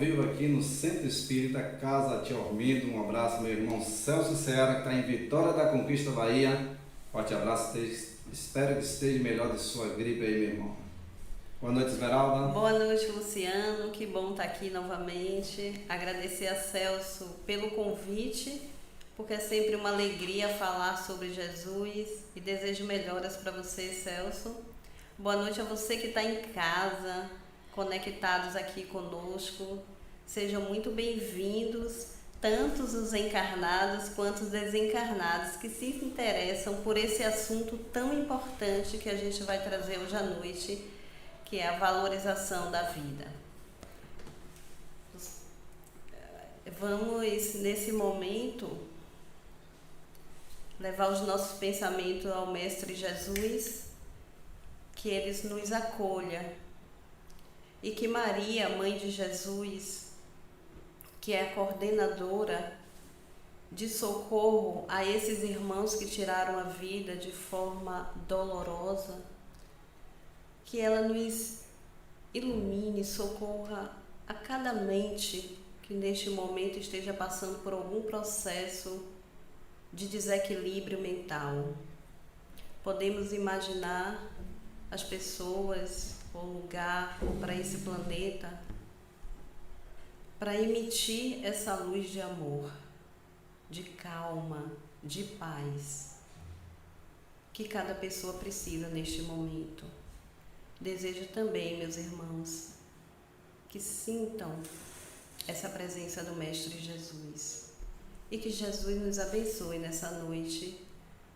vivo aqui no Centro Espírita Casa Tia Ormindo. Um abraço, meu irmão Celso Seara, que está em Vitória da Conquista, Bahia. Forte abraço, espero que esteja melhor de sua gripe aí, meu irmão. Boa noite, Esmeralda. Boa noite, Luciano. Que bom estar aqui novamente. Agradecer a Celso pelo convite, porque é sempre uma alegria falar sobre Jesus, e desejo melhoras para você, Celso. Boa noite a você que está em casa, conectados aqui conosco. Sejam muito bem-vindos, tanto os encarnados quanto os desencarnados que se interessam por esse assunto tão importante que a gente vai trazer hoje à noite, que é a valorização da vida. Vamos, nesse momento, levar os nossos pensamentos ao Mestre Jesus, que Ele nos acolha, e que Maria, Mãe de Jesus, que é a coordenadora de socorro a esses irmãos que tiraram a vida de forma dolorosa, que ela nos ilumine, socorra a cada mente que neste momento esteja passando por algum processo de desequilíbrio mental. Podemos imaginar as pessoas, o lugar, ou para esse planeta, para emitir essa luz de amor, de calma, de paz, que cada pessoa precisa neste momento. Desejo também, meus irmãos, que sintam essa presença do Mestre Jesus e que Jesus nos abençoe nessa noite,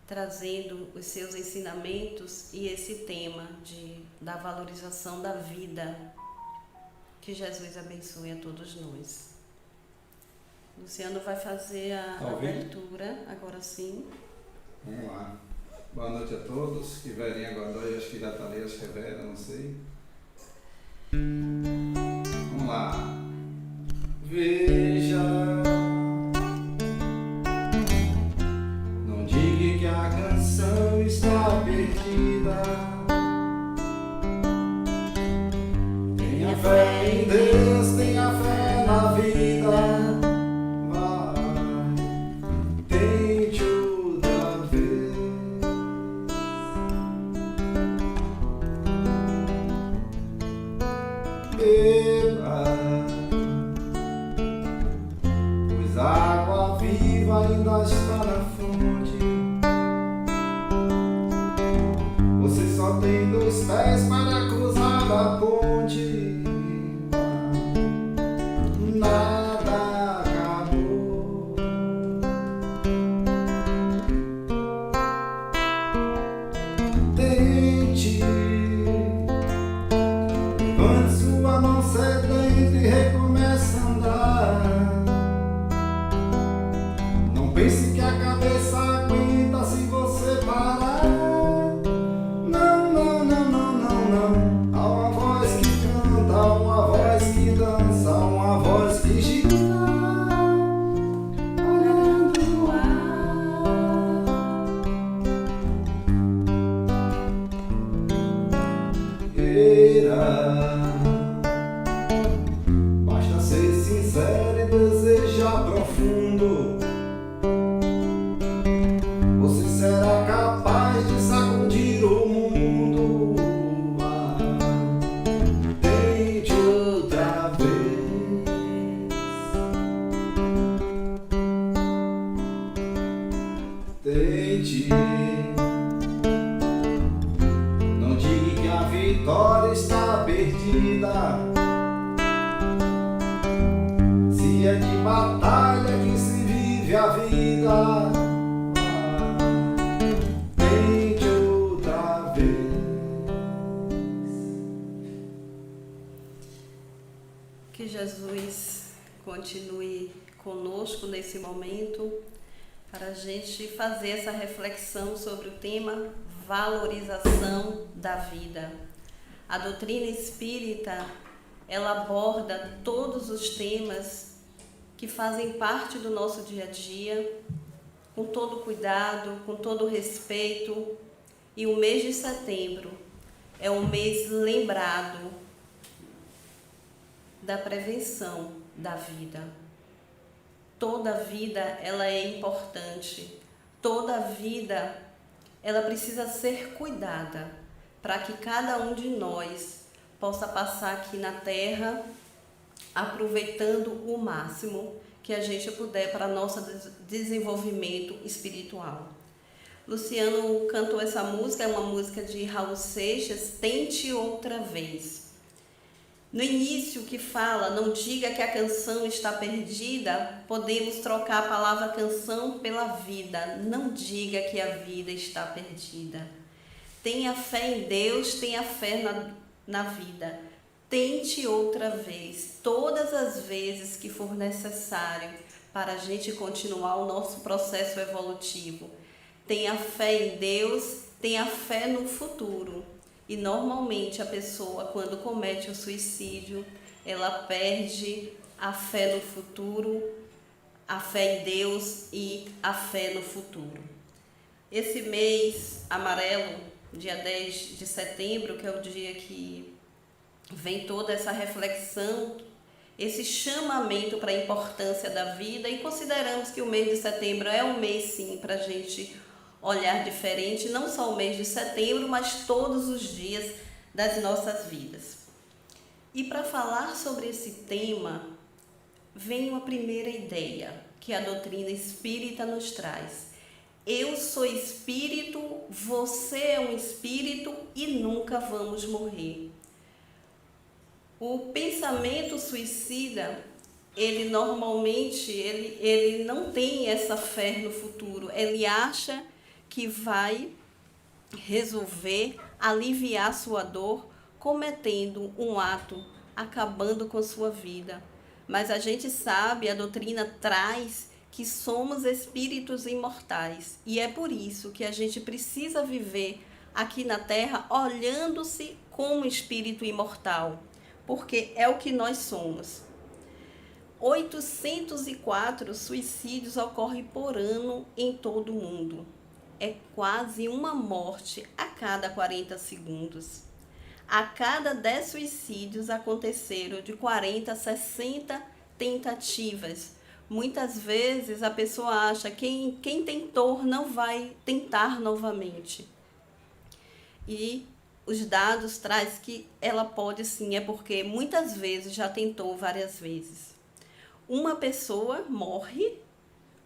trazendo os seus ensinamentos e esse tema da valorização da vida. Que Jesus abençoe a todos nós. Luciano vai fazer a abertura, agora sim. Vamos lá. Boa noite a todos. Que Verinha Godoy, acho que já está ali, acho que é Vera, não sei. Vamos lá. Veja, não diga que a canção está perdida. Tenha fé em Deus, tenha fé na vida. Pois a água viva ainda está na fonte. Você só tem 2 pés para cruzar a ponte. Nada acabou. Tente, levante sua mão sedenta e recomece a andar. Não pense que a cabeça aguenta se você parar. Não, não, não, não, não, não. Há uma voz que canta, há uma voz que dança, há uma voz que gira, olhando o ar. Basta ser sincero e desejar profundo. Você será capaz de sacudir o mundo. Tente outra vez. Tente. Não diga que a vitória está perdida. Se é de batalha que se vive a vida, tente outra vez. Que Jesus continue conosco nesse momento, para a gente fazer essa reflexão sobre o tema valorização da vida. A doutrina espírita, ela aborda todos os temas que fazem parte do nosso dia a dia, com todo cuidado, com todo respeito. E o mês de setembro é um mês lembrado da prevenção da vida. Toda vida ela é importante, toda vida ela precisa ser cuidada para que cada um de nós possa passar aqui na Terra aproveitando o máximo que a gente puder para nosso desenvolvimento espiritual. Luciano cantou essa música, é uma música de Raul Seixas, Tente Outra Vez. No início que fala, não diga que a canção está perdida, podemos trocar a palavra canção pela vida. Não diga que a vida está perdida. Tenha fé em Deus, tenha fé na vida. Tente outra vez, todas as vezes que for necessário para a gente continuar o nosso processo evolutivo. Tenha fé em Deus, tenha fé no futuro. E normalmente a pessoa, quando comete o suicídio, ela perde a fé no futuro, a fé em Deus e a fé no futuro. Esse mês amarelo, dia 10 de setembro, que é o dia que vem toda essa reflexão, esse chamamento para a importância da vida, e consideramos que o mês de setembro é um mês sim para a gente olhar diferente, não só o mês de setembro, mas todos os dias das nossas vidas. E para falar sobre esse tema, vem uma primeira ideia que a doutrina espírita nos traz. Eu sou espírito, você é um espírito e nunca vamos morrer. O pensamento suicida, ele normalmente ele não tem essa fé no futuro. Ele acha que vai resolver aliviar sua dor cometendo um ato, acabando com sua vida. Mas a gente sabe, a doutrina traz que somos espíritos imortais. E é por isso que a gente precisa viver aqui na Terra olhando-se como espírito imortal. Porque é o que nós somos. 804 suicídios ocorrem por ano em todo o mundo. É quase uma morte a cada 40 segundos. A cada 10 suicídios aconteceram de 40 a 60 tentativas. Muitas vezes a pessoa acha que quem tentou não vai tentar novamente. E os dados trazem que ela pode sim, é porque muitas vezes já tentou várias vezes. Uma pessoa morre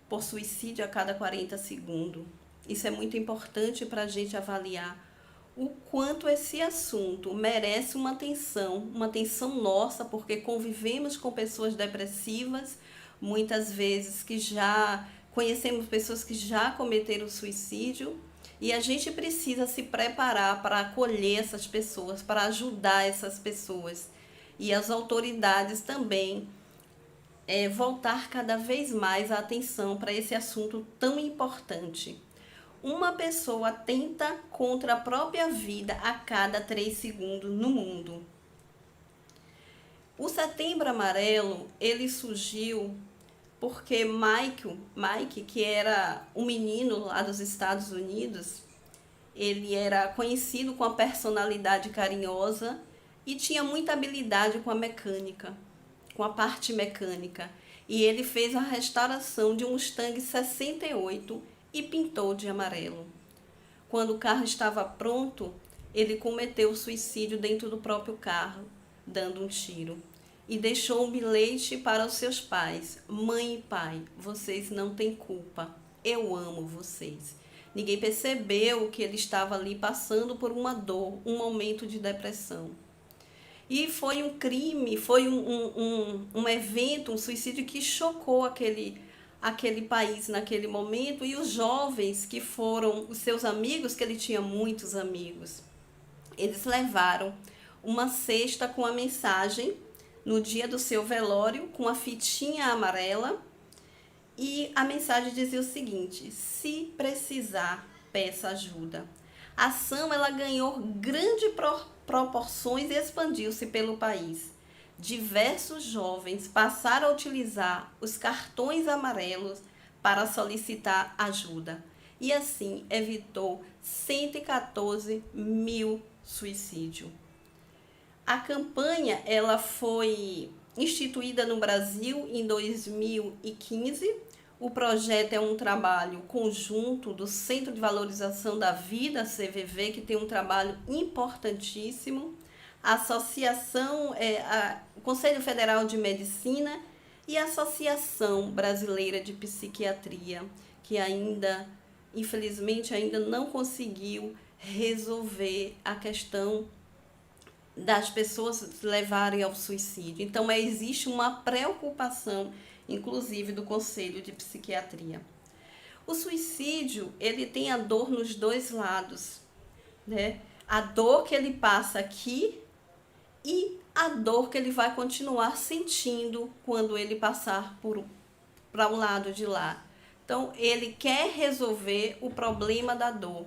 por suicídio a cada 40 segundos. Isso é muito importante para a gente avaliar o quanto esse assunto merece uma atenção nossa, porque convivemos com pessoas depressivas, muitas vezes que já conhecemos pessoas que já cometeram suicídio, e a gente precisa se preparar para acolher essas pessoas, para ajudar essas pessoas. E as autoridades também voltar cada vez mais a atenção para esse assunto tão importante. Uma pessoa tenta contra a própria vida a cada 3 segundos no mundo. O Setembro Amarelo, ele surgiu porque Mike, que era um menino lá dos Estados Unidos, ele era conhecido com a personalidade carinhosa e tinha muita habilidade com a mecânica, com a parte mecânica. E ele fez a restauração de um Mustang 68 e pintou de amarelo. Quando o carro estava pronto, ele cometeu o suicídio dentro do próprio carro, dando um tiro. E deixou um bilhete para os seus pais. Mãe e pai, vocês não têm culpa. Eu amo vocês. Ninguém percebeu que ele estava ali passando por uma dor, um momento de depressão. E foi um crime, foi um evento, um suicídio que chocou aquele país naquele momento. E os jovens que foram os seus amigos, que ele tinha muitos amigos, eles levaram uma cesta com a mensagem no dia do seu velório, com a fitinha amarela, e a mensagem dizia o seguinte: se precisar, peça ajuda. A ação ela ganhou grandes proporções e expandiu-se pelo país. Diversos jovens passaram a utilizar os cartões amarelos para solicitar ajuda, e assim evitou 114 mil suicídios. A campanha ela foi instituída no Brasil em 2015. O projeto é um trabalho conjunto do Centro de Valorização da Vida, CVV, que tem um trabalho importantíssimo, a Associação, o Conselho Federal de Medicina e a Associação Brasileira de Psiquiatria, que ainda, infelizmente, ainda não conseguiu resolver a questão das pessoas levarem ao suicídio. Então, existe uma preocupação, inclusive, do Conselho de Psiquiatria. O suicídio, ele tem a dor nos dois lados, né? A dor que ele passa aqui e a dor que ele vai continuar sentindo quando ele passar para o lado de lá. Então, ele quer resolver o problema da dor.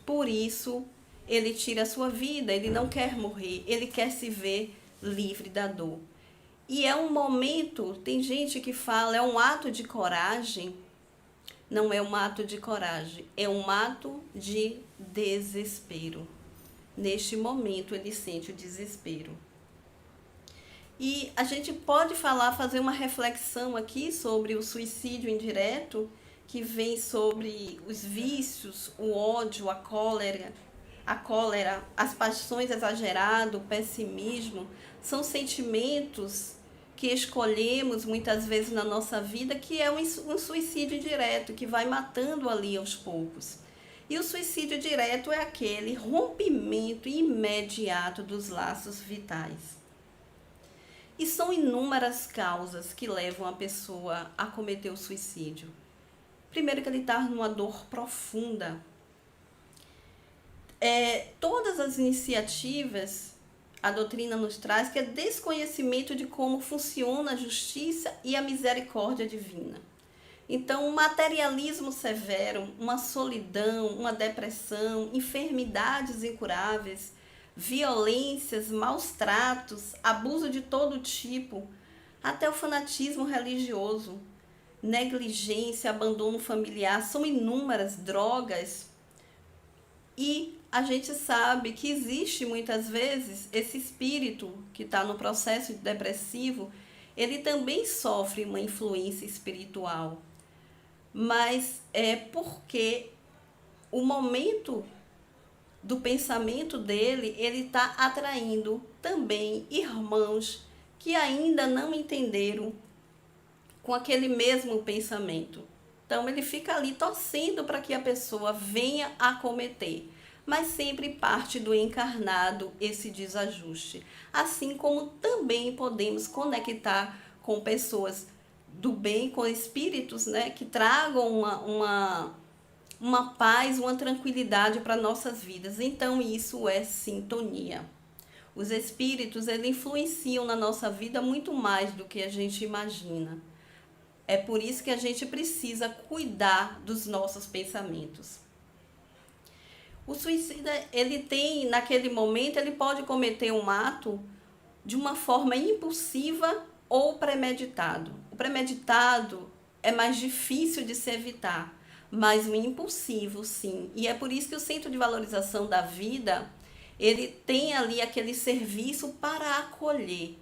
Por isso, ele tira a sua vida, ele não quer morrer, ele quer se ver livre da dor. E é um momento, tem gente que fala, é um ato de coragem. Não é um ato de coragem, é um ato de desespero. Neste momento ele sente o desespero. E a gente pode fazer uma reflexão aqui sobre o suicídio indireto, que vem sobre os vícios, o ódio, a cólera, as paixões exageradas, o pessimismo. São sentimentos que escolhemos muitas vezes na nossa vida, que é um suicídio direto, que vai matando ali aos poucos. E o suicídio direto é aquele rompimento imediato dos laços vitais. E são inúmeras causas que levam a pessoa a cometer o suicídio. Primeiro, que ele está numa dor profunda. Todas as iniciativas, a doutrina nos traz, que é desconhecimento de como funciona a justiça e a misericórdia divina. Então, um materialismo severo, uma solidão, uma depressão, enfermidades incuráveis, violências, maus tratos, abuso de todo tipo, até o fanatismo religioso, negligência, abandono familiar, são inúmeras drogas. E a gente sabe que existe muitas vezes esse espírito que está no processo depressivo, ele também sofre uma influência espiritual. Mas é porque o momento do pensamento dele, ele está atraindo também irmãos que ainda não entenderam com aquele mesmo pensamento. Então ele fica ali torcendo para que a pessoa venha a cometer, mas sempre parte do encarnado esse desajuste. Assim como também podemos conectar com pessoas do bem, com espíritos, né, que tragam uma paz, uma tranquilidade para nossas vidas. Então isso é sintonia. Os espíritos, eles influenciam na nossa vida muito mais do que a gente imagina. É por isso que a gente precisa cuidar dos nossos pensamentos. O suicida, ele tem, naquele momento, ele pode cometer um ato de uma forma impulsiva ou premeditado. O premeditado é mais difícil de se evitar, mas o impulsivo, sim. E é por isso que o Centro de Valorização da Vida, ele tem ali aquele serviço para acolher.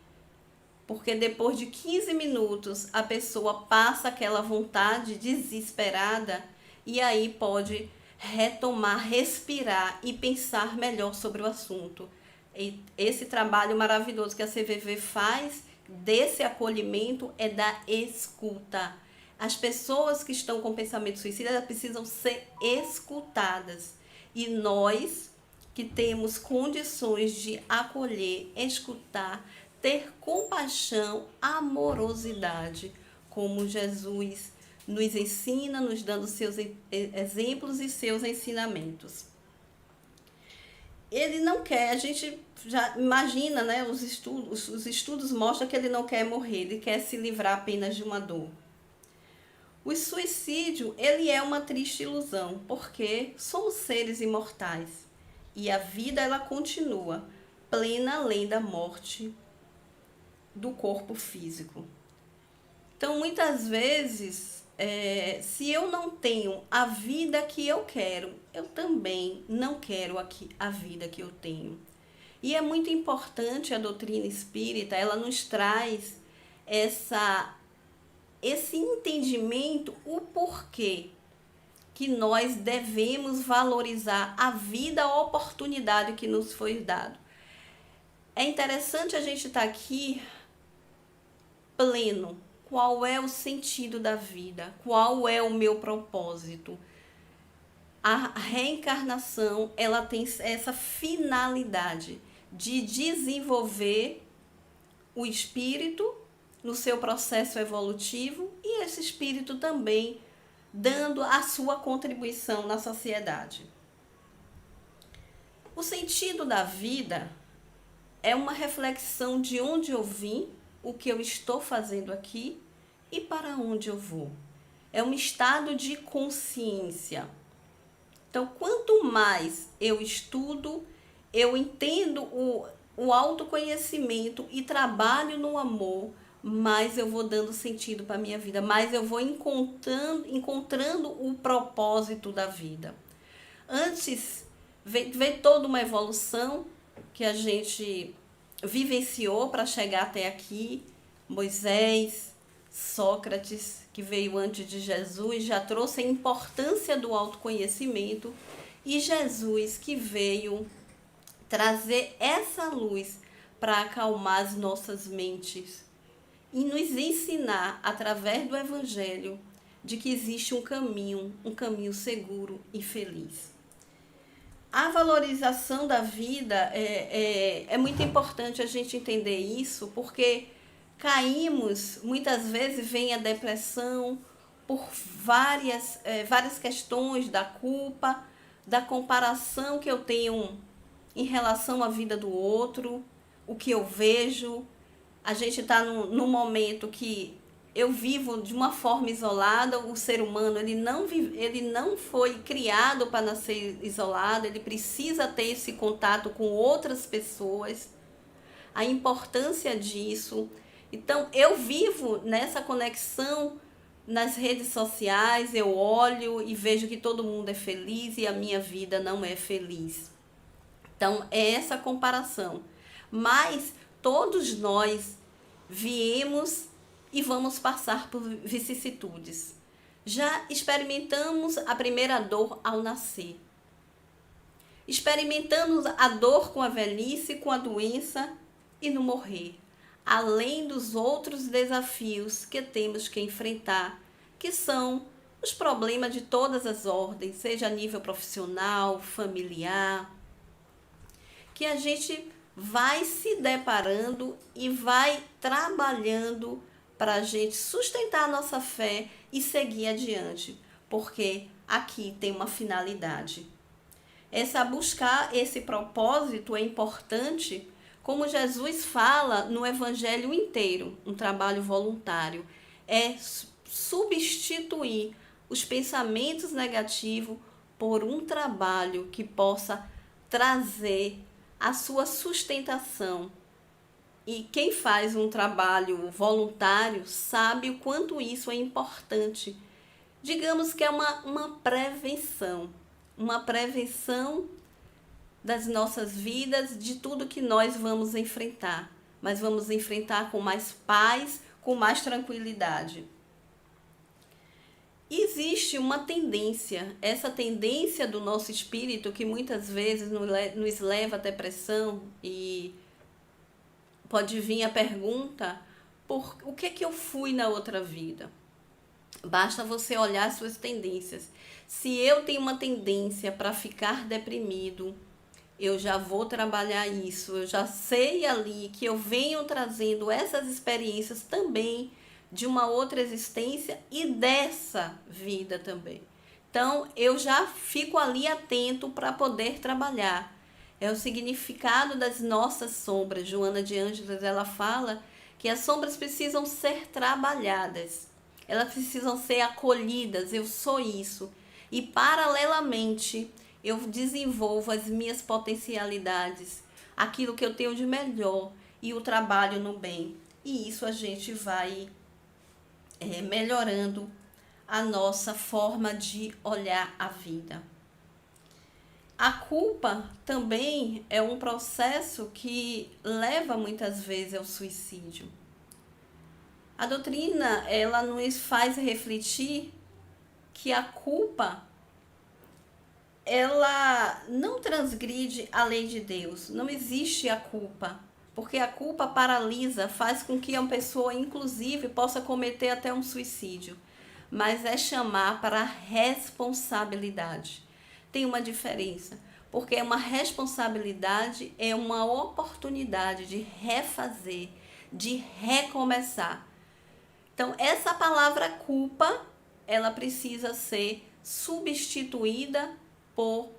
Porque depois de 15 minutos a pessoa passa aquela vontade desesperada e aí pode retomar, respirar e pensar melhor sobre o assunto. E esse trabalho maravilhoso que a CVV faz desse acolhimento é da escuta. As pessoas que estão com pensamento suicida precisam ser escutadas. E nós que temos condições de acolher, escutar, ter compaixão, amorosidade, como Jesus nos ensina, nos dando seus exemplos e seus ensinamentos. Ele não quer, a gente já imagina, né, os estudos mostram que ele não quer morrer, ele quer se livrar apenas de uma dor. O suicídio, ele é uma triste ilusão, porque somos seres imortais e a vida, ela continua plena além da morte do corpo físico. Então, muitas vezes, se eu não tenho a vida que eu quero, eu também não quero a vida que eu tenho. E é muito importante a doutrina espírita, ela nos traz esse entendimento, o porquê que nós devemos valorizar a vida, a oportunidade que nos foi dado. É interessante a gente estar aqui pleno. Qual é o sentido da vida? Qual é o meu propósito? A reencarnação, ela tem essa finalidade de desenvolver o espírito no seu processo evolutivo e esse espírito também dando a sua contribuição na sociedade. O sentido da vida é uma reflexão de onde eu vim, o que eu estou fazendo aqui e para onde eu vou. É um estado de consciência. Então, quanto mais eu estudo, eu entendo o autoconhecimento e trabalho no amor, mais eu vou dando sentido para a minha vida, mais eu vou encontrando o propósito da vida. Antes, veio toda uma evolução que a gente vivenciou para chegar até aqui. Moisés, Sócrates, que veio antes de Jesus, já trouxe a importância do autoconhecimento, e Jesus, que veio trazer essa luz para acalmar as nossas mentes e nos ensinar, através do Evangelho, de que existe um caminho seguro e feliz. A valorização da vida é muito importante a gente entender isso, porque caímos, muitas vezes vem a depressão por várias questões da culpa, da comparação que eu tenho em relação à vida do outro, o que eu vejo. A gente está num momento que eu vivo de uma forma isolada. O ser humano ele não foi criado para nascer isolado, ele precisa ter esse contato com outras pessoas, a importância disso. Então, eu vivo nessa conexão nas redes sociais, eu olho e vejo que todo mundo é feliz e a minha vida não é feliz. Então, é essa comparação. Mas todos nós viemos e vamos passar por vicissitudes. Já experimentamos a primeira dor ao nascer. Experimentamos a dor com a velhice, com a doença e no morrer. Além dos outros desafios que temos que enfrentar, que são os problemas de todas as ordens, seja a nível profissional, familiar, que a gente vai se deparando e vai trabalhando para a gente sustentar a nossa fé e seguir adiante, porque aqui tem uma finalidade. Buscar esse propósito é importante, como Jesus fala no Evangelho inteiro, um trabalho voluntário, é substituir os pensamentos negativos por um trabalho que possa trazer a sua sustentação. E quem faz um trabalho voluntário sabe o quanto isso é importante. Digamos que é uma prevenção das nossas vidas, de tudo que nós vamos enfrentar. Mas vamos enfrentar com mais paz, com mais tranquilidade. Existe uma tendência, essa tendência do nosso espírito que muitas vezes nos leva à depressão, e pode vir a pergunta, por o que eu fui na outra vida? Basta você olhar suas tendências. Se eu tenho uma tendência para ficar deprimido, eu já vou trabalhar isso, eu já sei ali que eu venho trazendo essas experiências também de uma outra existência e dessa vida também. Então, eu já fico ali atento para poder trabalhar. É o significado das nossas sombras. Joana de Ângeles, ela fala que as sombras precisam ser trabalhadas. Elas precisam ser acolhidas. Eu sou isso. E, paralelamente, eu desenvolvo as minhas potencialidades, aquilo que eu tenho de melhor e o trabalho no bem. E isso a gente vai melhorando a nossa forma de olhar a vida. A culpa também é um processo que leva muitas vezes ao suicídio. A doutrina, ela nos faz refletir que a culpa, ela não transgride a lei de Deus. Não existe a culpa, porque a culpa paralisa, faz com que uma pessoa, inclusive, possa cometer até um suicídio. Mas é chamar para a responsabilidade. Tem uma diferença, porque uma responsabilidade é uma oportunidade de refazer, de recomeçar. Então, essa palavra culpa, ela precisa ser substituída por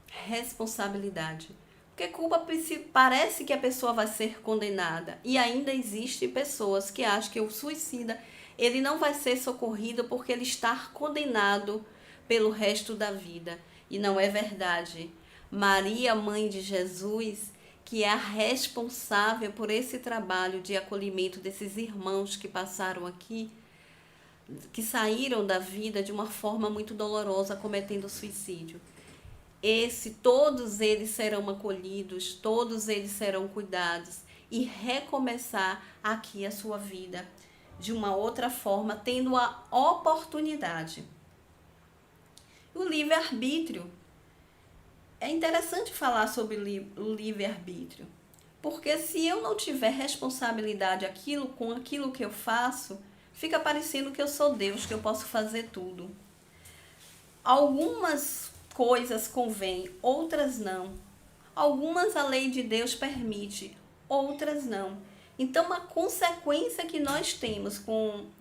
responsabilidade. Porque culpa parece que a pessoa vai ser condenada. E ainda existem pessoas que acham que o suicida, ele não vai ser socorrido porque ele está condenado pelo resto da vida. E não é verdade. Maria, mãe de Jesus, que é a responsável por esse trabalho de acolhimento desses irmãos que passaram aqui, que saíram da vida de uma forma muito dolorosa, cometendo suicídio. Todos eles serão acolhidos, todos eles serão cuidados e recomeçar aqui a sua vida de uma outra forma, tendo a oportunidade. O livre-arbítrio. É interessante falar sobre o livre-arbítrio, porque se eu não tiver responsabilidade com aquilo que eu faço, fica parecendo que eu sou Deus, que eu posso fazer tudo. Algumas coisas convêm, outras não. Algumas a lei de Deus permite, outras não. Então, a consequência que nós temos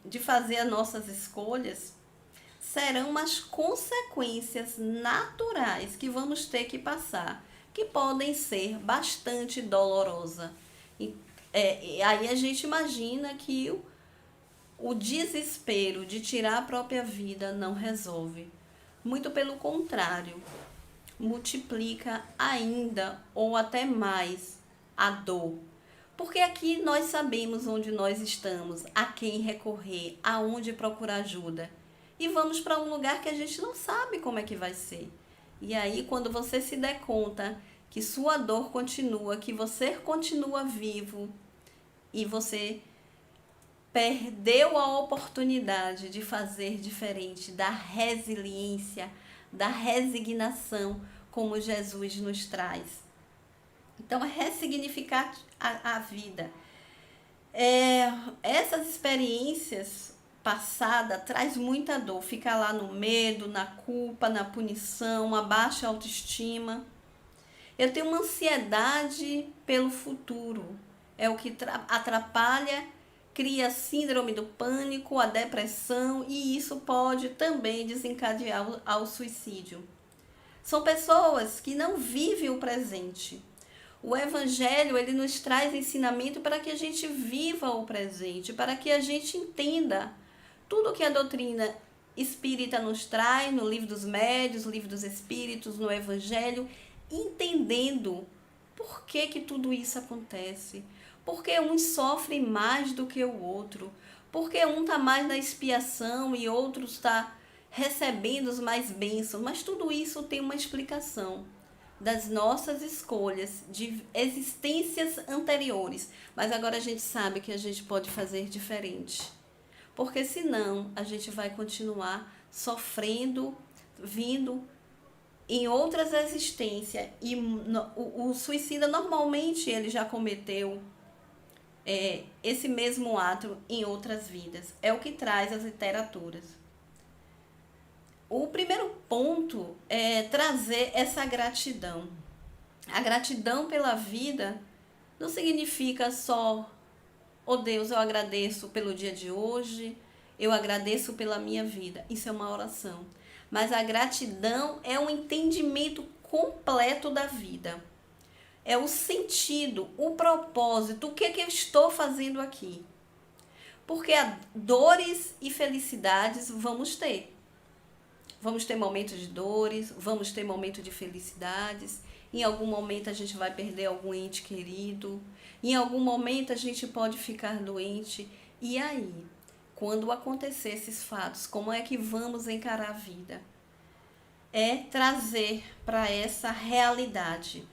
de fazer as nossas escolhas serão umas consequências naturais que vamos ter que passar, que podem ser bastante dolorosas. Aí a gente imagina que o desespero de tirar a própria vida não resolve. Muito pelo contrário, multiplica ainda ou até mais a dor. Porque aqui nós sabemos onde nós estamos, a quem recorrer, aonde procurar ajuda. E vamos para um lugar que a gente não sabe como é que vai ser. E aí, quando você se der conta que sua dor continua, que você continua vivo e você perdeu a oportunidade de fazer diferente, da resiliência, da resignação, como Jesus nos traz. Então, é ressignificar a vida. Essas experiências passada traz muita dor, fica lá no medo, na culpa, na punição, a baixa autoestima. Eu tenho uma ansiedade pelo futuro, é o que atrapalha, cria a síndrome do pânico, a depressão, e isso pode também desencadear ao suicídio. São pessoas que não vivem o presente. O Evangelho, ele nos traz ensinamento para que a gente viva o presente, para que a gente entenda tudo que a doutrina espírita nos traz, no Livro dos Médiuns, no Livro dos Espíritos, no Evangelho, entendendo por que tudo isso acontece. Porque um sofre mais do que o outro. Porque um está mais na expiação e outro está recebendo mais bênçãos. Mas tudo isso tem uma explicação das nossas escolhas, de existências anteriores. Mas agora a gente sabe que a gente pode fazer diferente. Porque senão a gente vai continuar sofrendo, vindo em outras existências. E o suicida normalmente ele já cometeu esse mesmo ato em outras vidas. É o que traz as literaturas. O primeiro ponto é trazer essa gratidão. A gratidão pela vida não significa só: oh Deus, eu agradeço pelo dia de hoje, eu agradeço pela minha vida. Isso é uma oração. Mas a gratidão é um entendimento completo da vida. É o sentido, o propósito, o que eu estou fazendo aqui. Porque dores e felicidades vamos ter. Vamos ter momentos de dores, vamos ter momentos de felicidades. Em algum momento a gente vai perder algum ente querido. Em algum momento a gente pode ficar doente. E aí, quando acontecer esses fatos, como é que vamos encarar a vida? é trazer para essa realidade.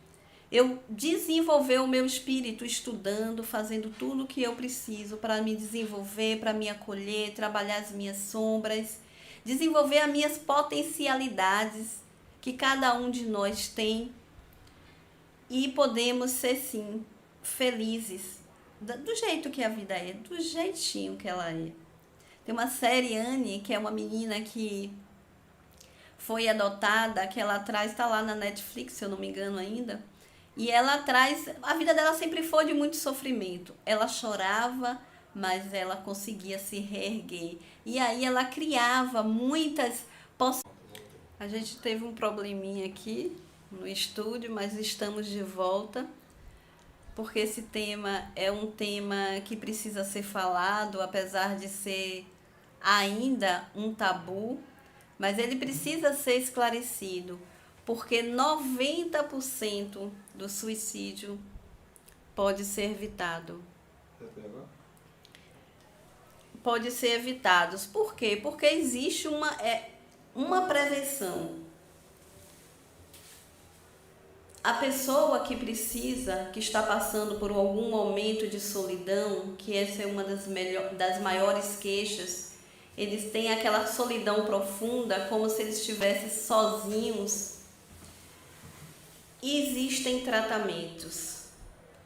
Eu desenvolver o meu espírito estudando, fazendo tudo o que eu preciso para me desenvolver, para me acolher, trabalhar as minhas sombras, desenvolver as minhas potencialidades que cada um de nós tem, e podemos ser sim felizes do jeito que a vida é, do jeitinho que ela é. Tem uma série, Anne, que é uma menina que foi adotada, que ela traz, está lá na Netflix, se eu não me engano ainda, e ela traz, a vida dela sempre foi de muito sofrimento. Ela chorava, mas ela conseguia se reerguer. E aí ela criava muitas possibilidades. A gente teve um probleminha aqui no estúdio, mas estamos de volta, porque esse tema é um tema que precisa ser falado, apesar de ser ainda um tabu, mas ele precisa ser esclarecido, porque 90% do suicídio pode ser evitado. Pode ser evitados. Por quê? Porque existe uma prevenção. A pessoa que precisa, que está passando por algum momento de solidão, que essa é uma das maiores queixas, eles têm aquela solidão profunda, como se eles estivessem sozinhos. E existem tratamentos.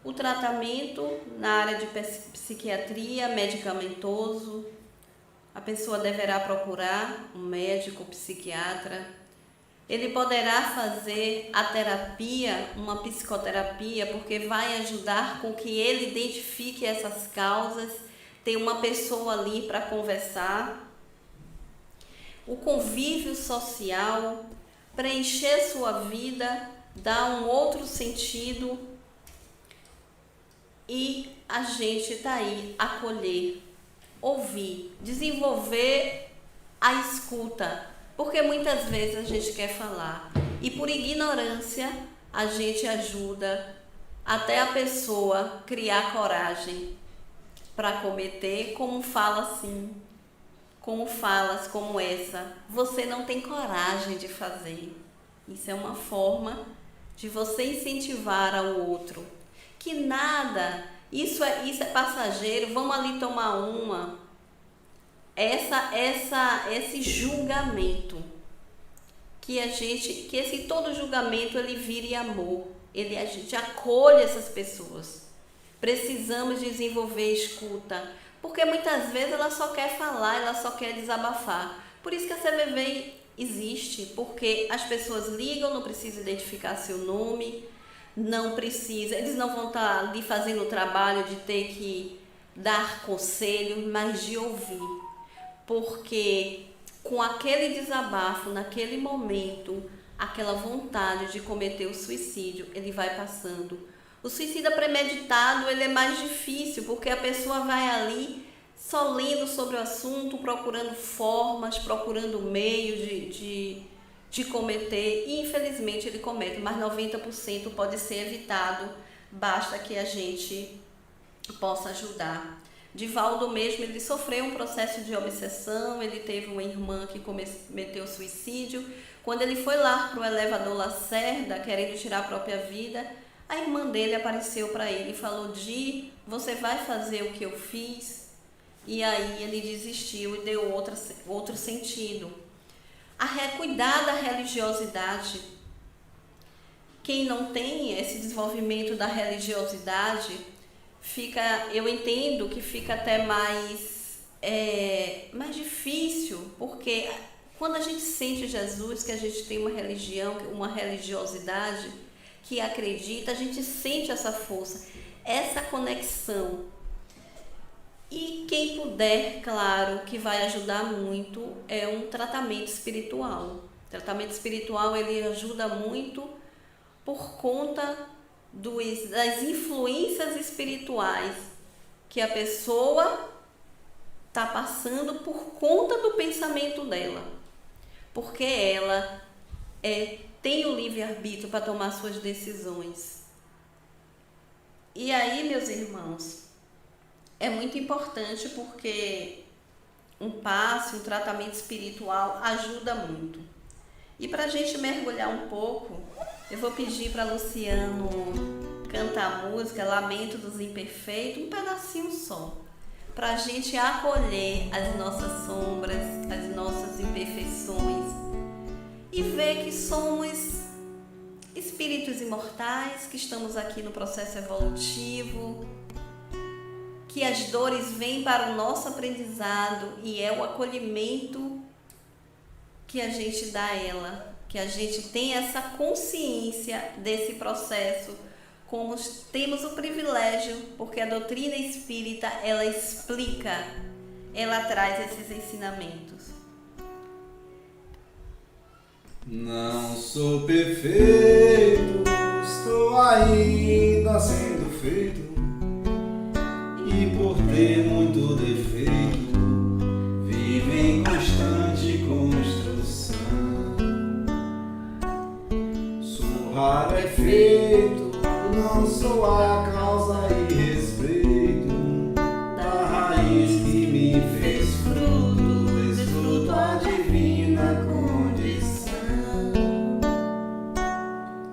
O tratamento na área de psiquiatria, medicamentoso, a pessoa deverá procurar um médico, psiquiatra. Ele poderá fazer a terapia, uma psicoterapia, porque vai ajudar com que ele identifique essas causas, ter uma pessoa ali para conversar. O convívio social, preencher sua vida, dar um outro sentido, e a gente está aí, acolher, ouvir, desenvolver a escuta. Porque muitas vezes a gente quer falar e por ignorância a gente ajuda até a pessoa criar coragem para cometer, como fala assim, como falas como essa, você não tem coragem de fazer. Isso é uma forma de você incentivar ao outro, que nada, isso é passageiro, vamos ali tomar uma. Esse julgamento, que esse todo julgamento ele vire amor, a gente acolhe essas pessoas. Precisamos desenvolver escuta, porque muitas vezes ela só quer falar, ela só quer desabafar. Por isso que a CVV existe, porque as pessoas ligam, não precisa identificar seu nome, não precisa, eles não vão estar ali fazendo o trabalho de ter que dar conselho, mas de ouvir. Porque com aquele desabafo, naquele momento, aquela vontade de cometer o suicídio, ele vai passando. O suicídio premeditado, ele é mais difícil, porque a pessoa vai ali só lendo sobre o assunto, procurando formas, procurando meio de cometer, e infelizmente ele comete, mas 90% pode ser evitado, basta que a gente possa ajudar. Divaldo mesmo, ele sofreu um processo de obsessão, ele teve uma irmã que cometeu suicídio. Quando ele foi lá para o elevador Lacerda, querendo tirar a própria vida, a irmã dele apareceu para ele e falou: Di, você vai fazer o que eu fiz? E aí ele desistiu e deu outro sentido. Cuidar da religiosidade. Quem não tem esse desenvolvimento da religiosidade, eu entendo que fica até mais difícil, porque quando a gente sente Jesus, que a gente tem uma religião, uma religiosidade que acredita, a gente sente essa força, essa conexão. E quem puder, claro, que vai ajudar muito, é um tratamento espiritual. O tratamento espiritual, ele ajuda muito por conta das influências espirituais que a pessoa está passando por conta do pensamento dela, porque ela tem o livre-arbítrio para tomar suas decisões. E aí, meus irmãos, é muito importante, porque um passe, um tratamento espiritual ajuda muito. E para a gente mergulhar um pouco, eu vou pedir para Luciano cantar a música Lamento dos Imperfeitos, um pedacinho só, para a gente acolher as nossas sombras, as nossas imperfeições e ver que somos espíritos imortais, que estamos aqui no processo evolutivo, que as dores vêm para o nosso aprendizado e é o acolhimento que a gente dá a ela, que a gente tem essa consciência desse processo, como temos o privilégio, porque a doutrina espírita, ela explica, ela traz esses ensinamentos. Não sou perfeito, estou ainda sendo feito, e por ter muito defeito, vivo em constante construção. Sou raro efeito, não sou a causa e respeito da raiz que me fez fruto, desfruto a divina condição.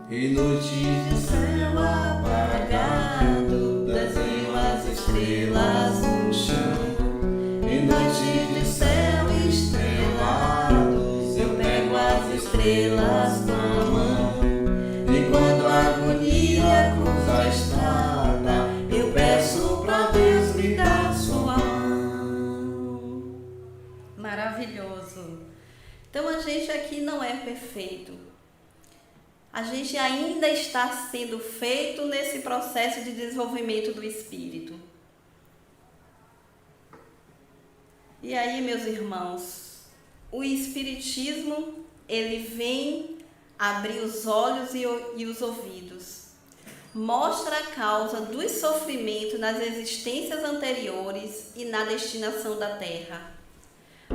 E noites de céu apagado, desenho as estrelas no chão. E noites de céu estrelados, eu pego as estrelas na mão. E quando a agonia cruza a estrada, eu peço pra Deus me dar sua mão. Maravilhoso! Então a gente aqui não é perfeito. A gente ainda está sendo feito nesse processo de desenvolvimento do espírito. E aí, meus irmãos, o espiritismo, ele vem abrir os olhos e os ouvidos. Mostra a causa dos sofrimentos nas existências anteriores e na destinação da Terra.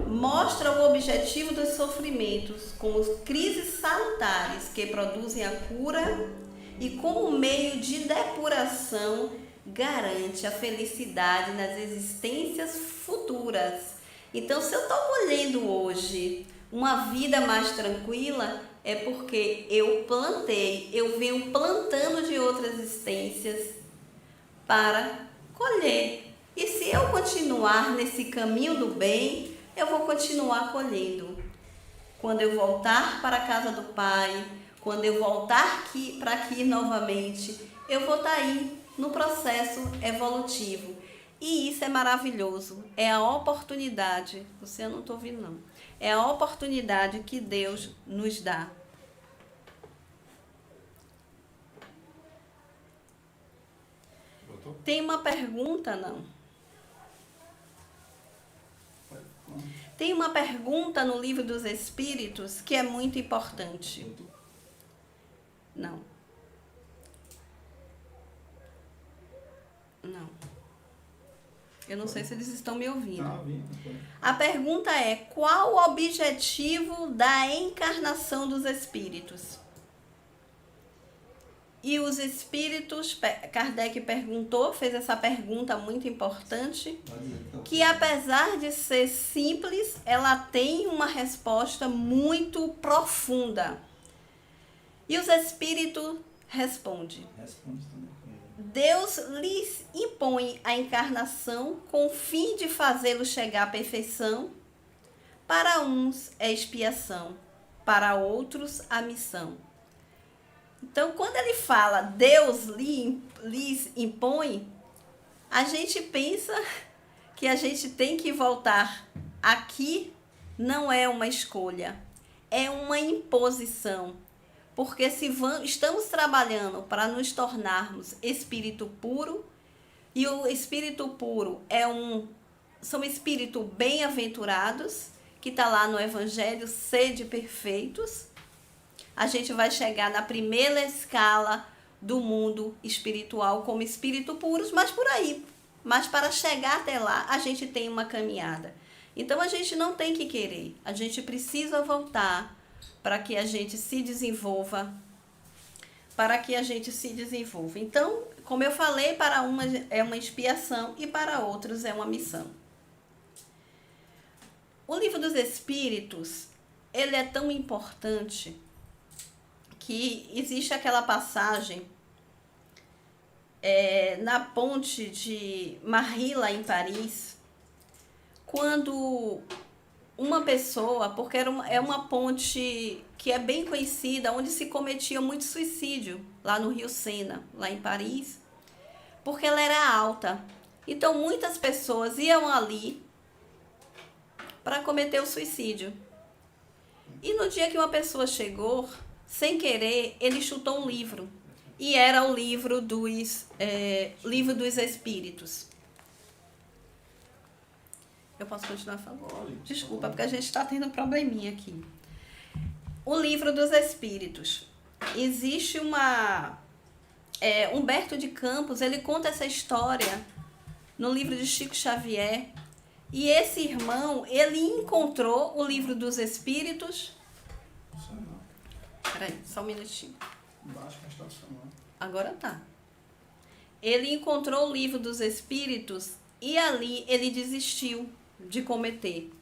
Mostra o objetivo dos sofrimentos como crises salutares que produzem a cura e como meio de depuração garante a felicidade nas existências futuras. Então, se eu estou colhendo hoje uma vida mais tranquila, é porque eu plantei, eu venho plantando de outras existências para colher. E se eu continuar nesse caminho do bem, eu vou continuar colhendo. Quando eu voltar para a casa do Pai, quando eu voltar para aqui novamente, eu vou estar aí no processo evolutivo. E isso é maravilhoso. É a oportunidade, você eu não estou ouvindo não, é a oportunidade que Deus nos dá. Tem uma pergunta, não? Tem uma pergunta no Livro dos Espíritos que é muito importante. Não. Não. Eu não sei se eles estão me ouvindo. A pergunta é: qual o objetivo da encarnação dos espíritos? E os espíritos, Kardec perguntou, fez essa pergunta muito importante, que apesar de ser simples, ela tem uma resposta muito profunda. E os espíritos respondem: Deus lhes impõe a encarnação com o fim de fazê-los chegar à perfeição. Para uns é expiação, para outros a missão. Então, quando ele fala Deus lhes impõe, a gente pensa que a gente tem que voltar aqui. Não é uma escolha, é uma imposição. Porque se estamos trabalhando para nos tornarmos espírito puro, e o espírito puro são espíritos bem-aventurados, que está lá no Evangelho, sede perfeitos, a gente vai chegar na primeira escala do mundo espiritual como espírito puros, mas por aí. Mas para chegar até lá, a gente tem uma caminhada. Então, a gente não tem que querer. A gente precisa voltar para que a gente se desenvolva. Então, como eu falei, para uma é uma expiação e para outros é uma missão. O Livro dos Espíritos, ele é tão importante que existe aquela passagem na ponte de Marly, lá em Paris, quando uma pessoa, porque é uma ponte que é bem conhecida, onde se cometia muito suicídio, lá no Rio Sena, lá em Paris, porque ela era alta. Então muitas pessoas iam ali para cometer o suicídio. E no dia que uma pessoa chegou, sem querer, ele chutou um livro. E era o livro Livro dos Espíritos. Eu posso continuar falando? Desculpa, porque a gente está tendo um probleminha aqui. O Livro dos Espíritos. Existe Humberto de Campos, ele conta essa história no livro de Chico Xavier. E esse irmão, ele encontrou o Livro dos Espíritos. Peraí, só um minutinho. Embaixo que está funcionando. Agora tá. Ele encontrou o Livro dos Espíritos e ali ele desistiu de cometer.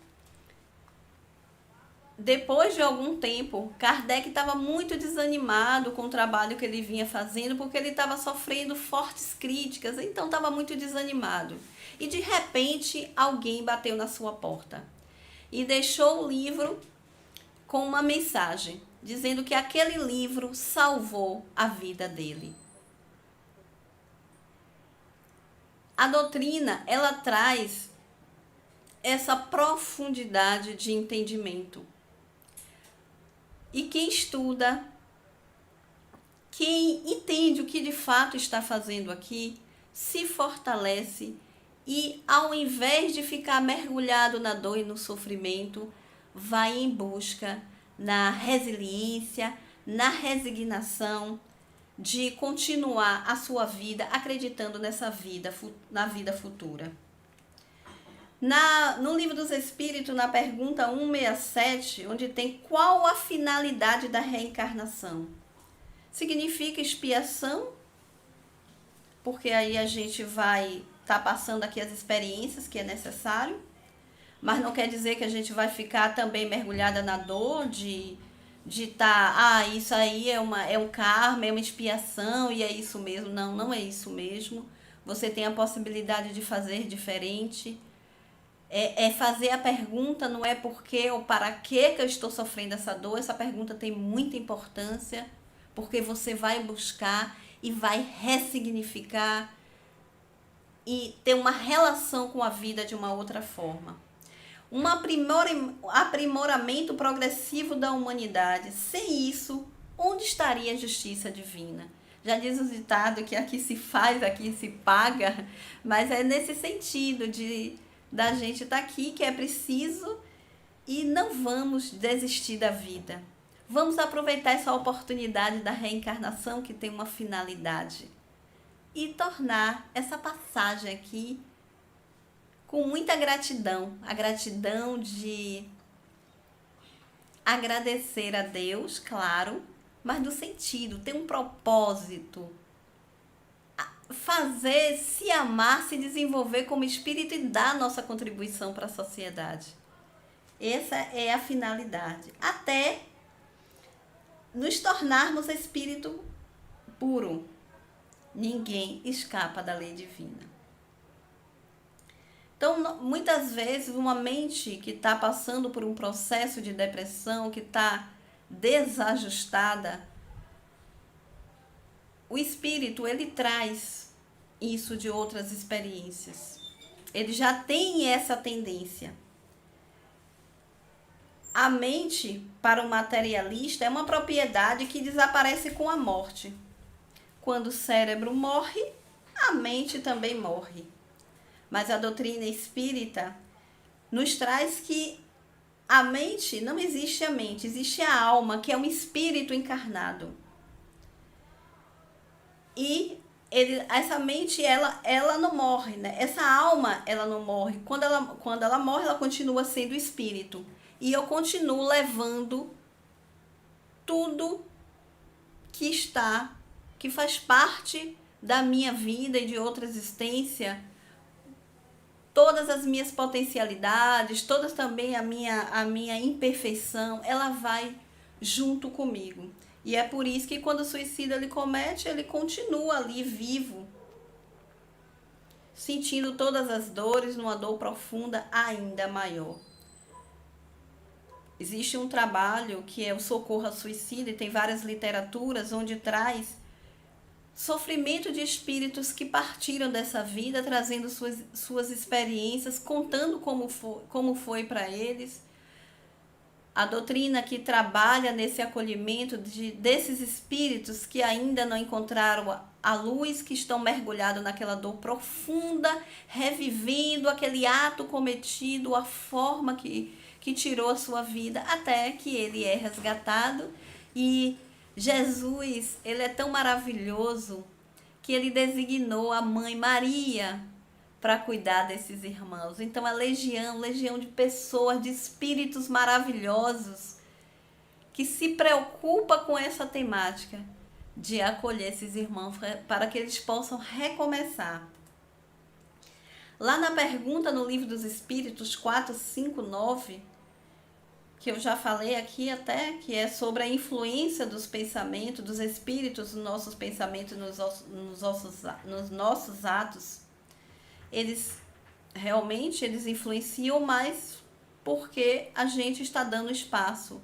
Depois de algum tempo, Kardec estava muito desanimado com o trabalho que ele vinha fazendo, porque ele estava sofrendo fortes críticas, então estava muito desanimado. E de repente, alguém bateu na sua porta e deixou o livro com uma mensagem, dizendo que aquele livro salvou a vida dele. A doutrina, ela traz essa profundidade de entendimento. E quem estuda, quem entende o que de fato está fazendo aqui, se fortalece e, ao invés de ficar mergulhado na dor e no sofrimento, vai em busca na resiliência, na resignação de continuar a sua vida acreditando na vida futura. No Livro dos Espíritos, na pergunta 167, onde tem qual a finalidade da reencarnação? Significa expiação, porque aí a gente vai estar passando aqui as experiências que é necessário, mas não quer dizer que a gente vai ficar também mergulhada na dor de estar, isso aí é um karma, é uma expiação e é isso mesmo. Não, não é isso mesmo. Você tem a possibilidade de fazer diferente. É fazer a pergunta, não é por quê ou para que eu estou sofrendo essa dor. Essa pergunta tem muita importância, porque você vai buscar e vai ressignificar e ter uma relação com a vida de uma outra forma. Um aprimoramento progressivo da humanidade. Sem isso, onde estaria a justiça divina? Já diz o ditado que aqui se faz, aqui se paga, mas é nesse sentido da gente estar aqui, que é preciso, e não vamos desistir da vida. Vamos aproveitar essa oportunidade da reencarnação, que tem uma finalidade, e tornar essa passagem aqui com muita gratidão. A gratidão de agradecer a Deus, claro, mas do sentido, ter um propósito, fazer, se amar, se desenvolver como espírito e dar nossa contribuição para a sociedade. Essa é a finalidade. Até nos tornarmos espírito puro. Ninguém escapa da lei divina. Então, muitas vezes, uma mente que está passando por um processo de depressão, que está desajustada, o espírito, ele traz isso de outras experiências. Ele já tem essa tendência. A mente, para o materialista, é uma propriedade que desaparece com a morte. Quando o cérebro morre, a mente também morre. Mas a doutrina espírita nos traz que a mente, não existe a mente, existe a alma, que é um espírito encarnado. E essa mente, ela não morre, né? Essa alma, ela não morre. Quando ela morre, ela continua sendo espírito. E eu continuo levando tudo que faz parte da minha vida e de outra existência, todas as minhas potencialidades, todas também a minha imperfeição, ela vai junto comigo. E é por isso que quando o suicida ele comete, ele continua ali vivo, sentindo todas as dores, numa dor profunda ainda maior. Existe um trabalho que é o socorro ao suicida, e tem várias literaturas onde traz sofrimento de espíritos que partiram dessa vida, trazendo suas experiências, contando como foi para eles. A doutrina que trabalha nesse acolhimento desses espíritos que ainda não encontraram a luz, que estão mergulhados naquela dor profunda, revivendo aquele ato cometido, a forma que tirou a sua vida, até que ele é resgatado. E Jesus, ele é tão maravilhoso que ele designou a mãe Maria para cuidar desses irmãos. Então a legião de pessoas, de espíritos maravilhosos que se preocupa com essa temática de acolher esses irmãos para que eles possam recomeçar. Lá na pergunta no Livro dos Espíritos 459, que eu já falei aqui até, que é sobre a influência dos pensamentos, dos espíritos, nos nossos pensamentos, nos nossos atos, eles influenciam mais porque a gente está dando espaço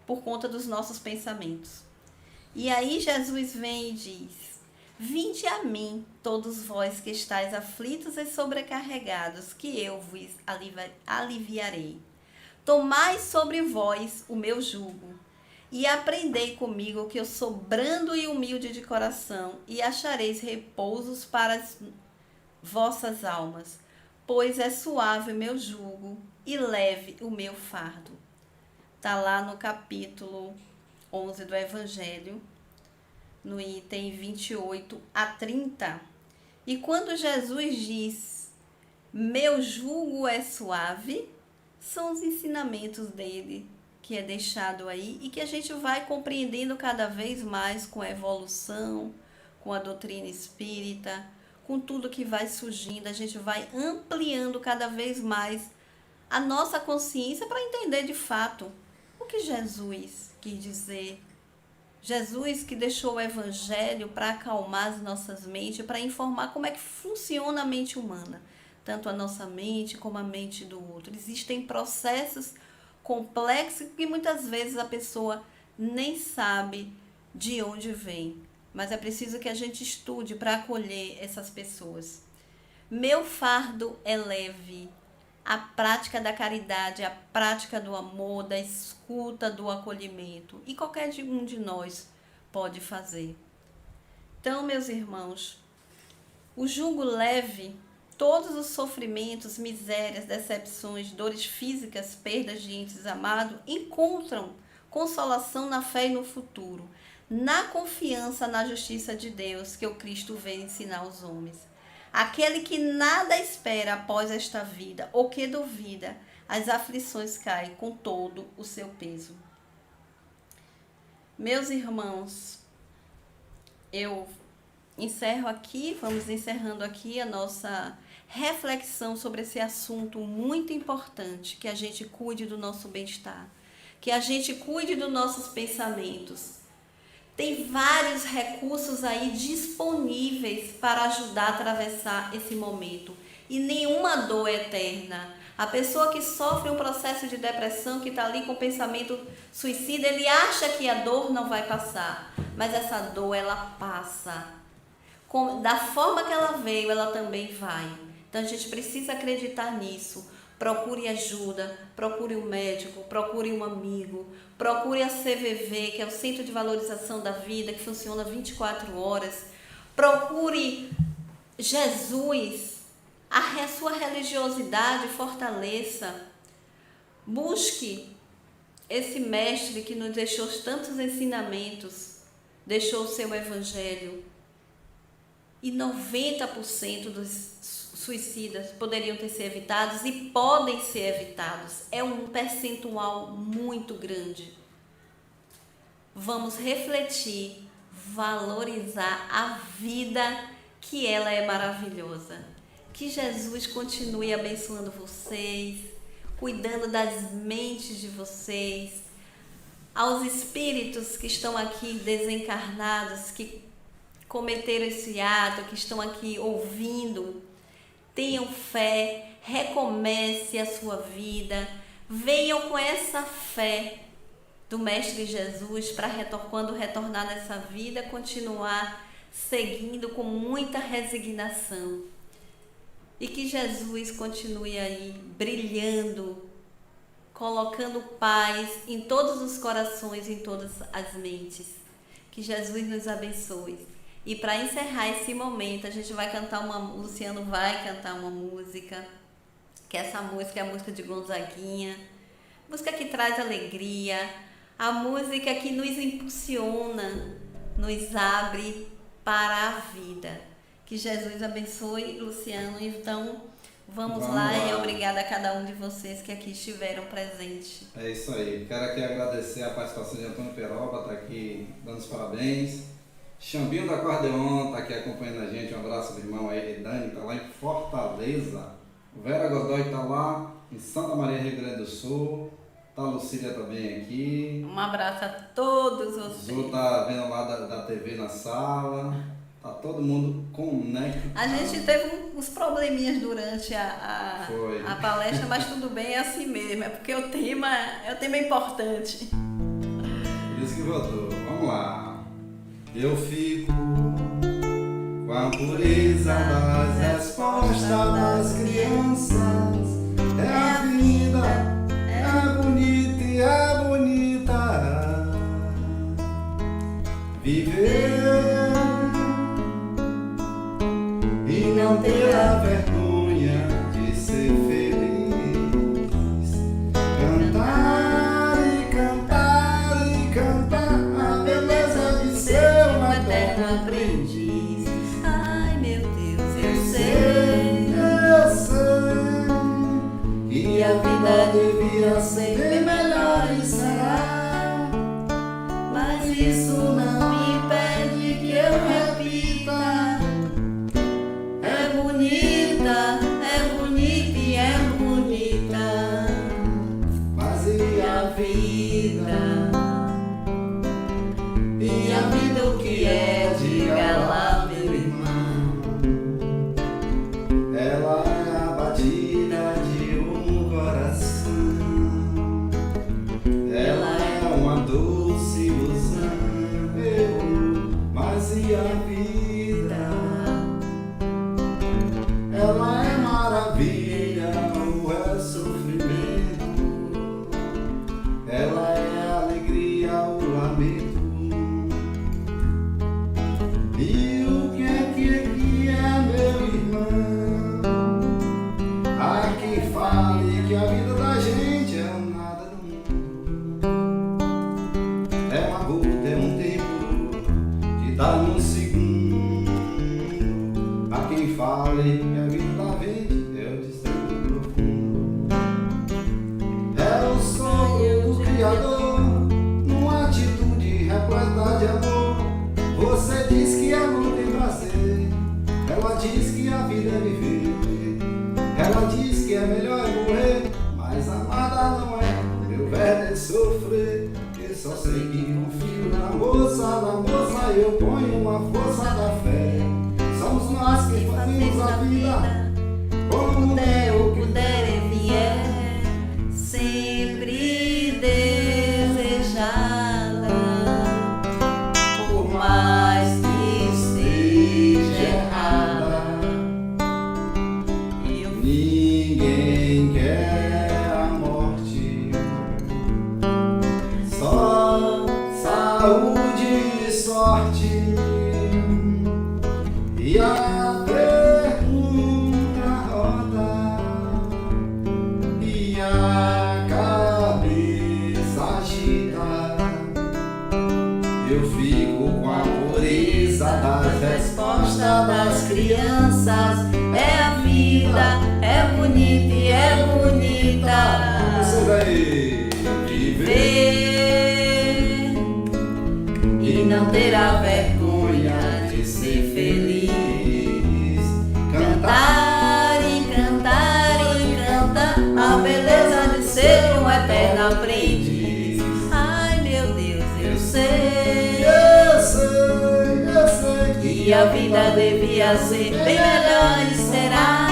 por conta dos nossos pensamentos. E aí Jesus vem e diz: vinde a mim, todos vós que estáis aflitos e sobrecarregados, que eu vos aliviarei. Tomai sobre vós o meu jugo, e aprendei comigo, que eu sou brando e humilde de coração, e achareis repousos para as vossas almas, pois é suave o meu jugo e leve o meu fardo. Está lá no capítulo 11 do Evangelho, no item 28 a 30. E quando Jesus diz, meu jugo é suave, são os ensinamentos dele que é deixado aí e que a gente vai compreendendo cada vez mais com a evolução, com a doutrina espírita, com tudo que vai surgindo, a gente vai ampliando cada vez mais a nossa consciência para entender de fato o que Jesus quis dizer. Jesus que deixou o Evangelho para acalmar as nossas mentes, para informar como é que funciona a mente humana. Tanto a nossa mente como a mente do outro. Existem processos complexos que muitas vezes a pessoa nem sabe de onde vem. Mas é preciso que a gente estude para acolher essas pessoas. Meu fardo é leve. A prática da caridade, a prática do amor, da escuta, do acolhimento. E qualquer um de nós pode fazer. Então, meus irmãos, o jugo leve, todos os sofrimentos, misérias, decepções, dores físicas, perdas de entes amados, encontram consolação na fé e no futuro, na confiança na justiça de Deus que o Cristo veio ensinar aos homens. Aquele que nada espera após esta vida, ou que duvida, as aflições caem com todo o seu peso. Meus irmãos, eu encerro aqui, vamos encerrando aqui a nossa reflexão sobre esse assunto muito importante, que a gente cuide do nosso bem-estar, que a gente cuide dos nossos pensamentos. Tem vários recursos aí disponíveis para ajudar a atravessar esse momento. E nenhuma dor é eterna. A pessoa que sofre um processo de depressão, que está ali com pensamento suicida, ele acha que a dor não vai passar. Mas essa dor, ela passa. Da forma que ela veio, ela também vai. Então a gente precisa acreditar nisso. Procure ajuda, procure um médico, procure um amigo, procure a CVV, que é o Centro de Valorização da Vida, que funciona 24 horas. Procure Jesus, a sua religiosidade fortaleça. Busque esse mestre que nos deixou tantos ensinamentos, deixou o seu Evangelho. E 90% dos suicidas poderiam ter sido evitados e podem ser evitados. É um percentual muito grande. Vamos refletir, valorizar a vida, que ela é maravilhosa. Que Jesus continue abençoando vocês, cuidando das mentes de vocês, aos espíritos que estão aqui desencarnados, que cometeram esse ato, que estão aqui ouvindo. Tenham fé, recomece a sua vida, venham com essa fé do Mestre Jesus para quando retornar nessa vida, continuar seguindo com muita resignação. E que Jesus continue aí brilhando, colocando paz em todos os corações, em todas as mentes. Que Jesus nos abençoe. E para encerrar esse momento, a gente vai cantar o Luciano vai cantar uma música, que essa música é a música de Gonzaguinha, música que traz alegria, a música que nos impulsiona, nos abre para a vida. Que Jesus abençoe, Luciano. Então, vamos lá e obrigada a cada um de vocês que aqui estiveram presentes. É isso aí. Quero aqui agradecer a participação de Antônio Peroba, está aqui dando os parabéns. Xambinho do Acordeon está aqui acompanhando a gente. Um abraço do irmão aí. Dani está lá em Fortaleza. Vera Godoy está lá em Santa Maria, Rio Grande do Sul. Tá a Lucília também aqui. Um abraço a todos vocês. O Zô tá vendo lá da TV na sala. Tá todo mundo conectado. A gente teve uns probleminhas durante a palestra, mas tudo bem, é assim mesmo. É porque o tema é importante. Por isso que voltou. Vamos lá. Eu fico com a pureza das respostas das crianças. É a vida, é bonita e é bonita. Viver e não ter a vergonha de ser feliz. Cantar e cantar e cantar a beleza de ser um eterno aprendiz. Ai, meu Deus, Eu sei que a vida devia ser bem melhor e será, mas isso não me impede que eu repita. É bonita e é bonita. mas e a vida? E a vida o que é? Diga lá, meu irmão. Ela é a batida de um coração. Ela é uma doce ilusão. Mas e a vida? Ela é maravilha, ou é sofrimento? Ela é alegria, ou lamento? E o que é, meu irmão? Há quem fale que a vida da gente é um nada do mundo. É uma gota, é um tempo que dá num segundo. Há quem fale que a vida da gente é o destino profundo. É o sonho do Criador, numa atitude repleta de amor. Você diz que amor tem prazer, ela diz que a vida é viver. Ela diz que é melhor morrer, mas amada não é. Meu verbo é sofrer, eu só sei que confio na moça eu ponho uma força da fé. Somos nós que fazemos a vida, como der ou Puder e vier, sempre desejada, por mais que esteja errada. Eu Ninguém quer a morte, só saúde e sorte. E a pergunta roda e a cabeça agita. Eu fico com a pureza das respostas das crianças. É a vida, é bonita e é bonita. Vocês aí, Viver e não terá vergonha de ser feliz. Cantar que a vida devia ser bem melhor e será,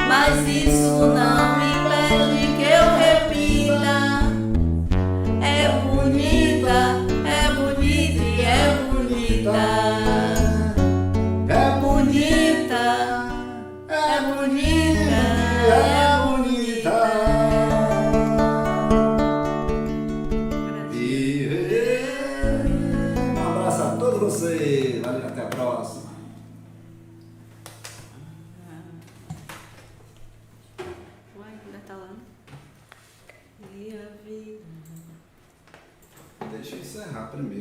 mas isso não impede que eu repita. É bonita, é bonita e é bonita. É Bonita, é bonita, é bonita. Um abraço a todos vocês. Valeu, até a próxima. Uai, ainda tá lá. E a vida. Deixa eu encerrar primeiro.